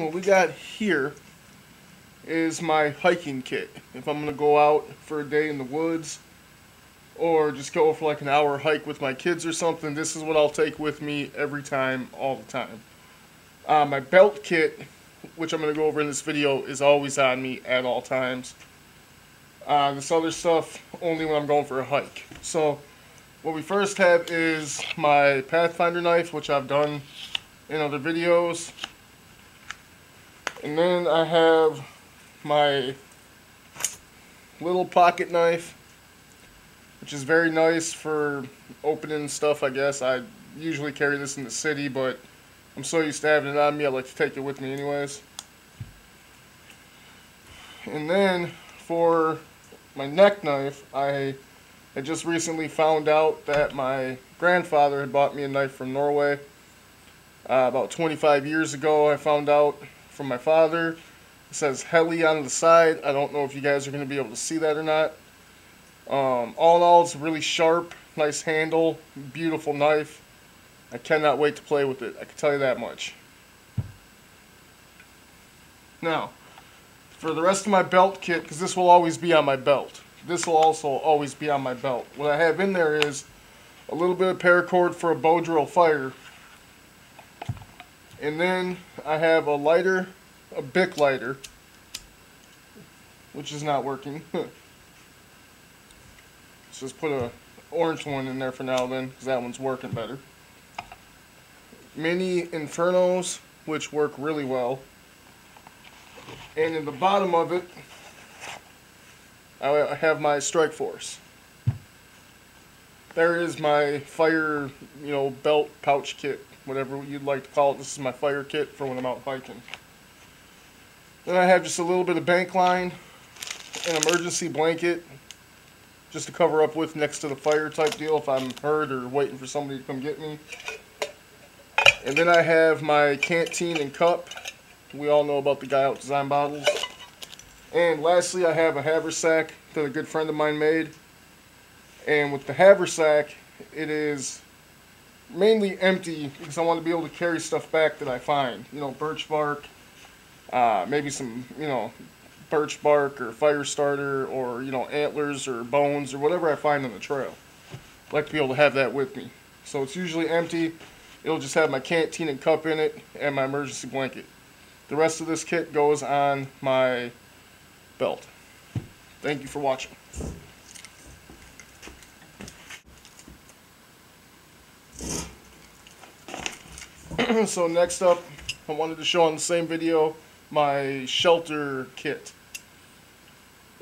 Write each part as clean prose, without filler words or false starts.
what we got here is my hiking kit. If I'm going to go out for a day in the woods or just go for like an hour hike with my kids or something, this is what I'll take with me every time, all the time. My belt kit, which I'm going to go over in this video, is always on me at all times. This other stuff, only when I'm going for a hike. So, what we first have is my Pathfinder knife, which I've done in other videos. And then I have my little pocket knife, which is very nice for opening stuff, I guess. I usually carry this in the city, but I'm so used to having it on me, I like to take it with me anyways. And then for my neck knife, I had just recently found out that my grandfather had bought me a knife from Norway. About 25 years ago, I found out from my father. It says Heli on the side. I don't know if you guys are going to be able to see that or not. All in all, it's really sharp, nice handle, beautiful knife. I cannot wait to play with it, I can tell you that much. Now, for the rest of my belt kit, because this will always be on my belt. This will also always be on my belt. What I have in there is a little bit of paracord for a bow drill fire. And then I have a lighter, a Bic lighter, which is not working. Let's just put a orange one in there for now then, because that one's working better. Mini Infernos, which work really well. And in the bottom of it, I have my Strike Force. There is my fire, belt pouch kit, whatever you'd like to call it. This is my fire kit for when I'm out hiking. Then I have just a little bit of bank line, an emergency blanket, just to cover up with next to the fire type deal if I'm hurt or waiting for somebody to come get me. And then I have my canteen and cup. We all know about the Guy Out Design bottles. And lastly, I have a haversack that a good friend of mine made. And with the haversack, it is mainly empty because I want to be able to carry stuff back that I find. Birch bark, maybe some, birch bark or fire starter or, antlers or bones or whatever I find on the trail. I like to be able to have that with me. So it's usually empty. It'll just have my canteen and cup in it and my emergency blanket. The rest of this kit goes on my belt. Thank you for watching. So next up, I wanted to show on the same video my shelter kit.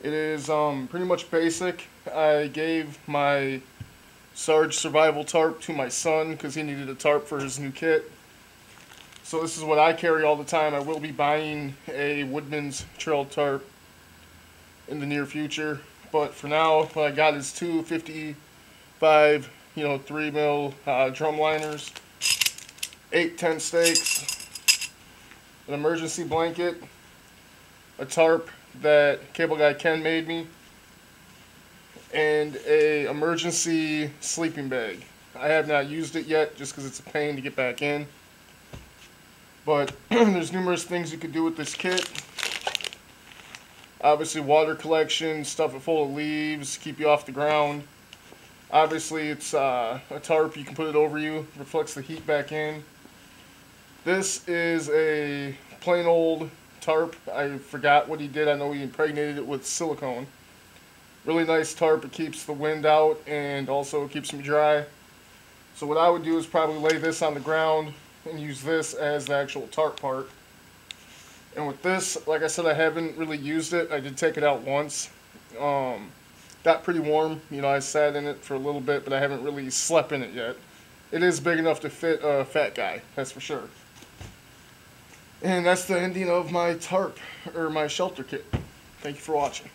It is pretty much basic. I gave my Sarge Survival tarp to my son because he needed a tarp for his new kit. So this is what I carry all the time. I will be buying a Woodman's Trail tarp in the near future. But for now, what I got is two 55, 3 mil drum liners, 8 tent stakes, an emergency blanket, a tarp that Cable Guy Ken made me, and a emergency sleeping bag. I have not used it yet just because it's a pain to get back in. But there's numerous things you could do with this kit. Obviously water collection, stuff it full of leaves, keep you off the ground. Obviously it's a tarp, you can put it over you, reflects the heat back in. This is a plain old tarp. I forgot what he did. I know he impregnated it with silicone. Really nice tarp. It keeps the wind out and also keeps me dry. So what I would do is probably lay this on the ground and use this as the actual tarp part. And with this, like I said, I haven't really used it. I did take it out once. Got pretty warm. I sat in it for a little bit, but I haven't really slept in it yet. It is big enough to fit a fat guy, that's for sure. And that's the ending of my tarp, or my shelter kit. Thank you for watching.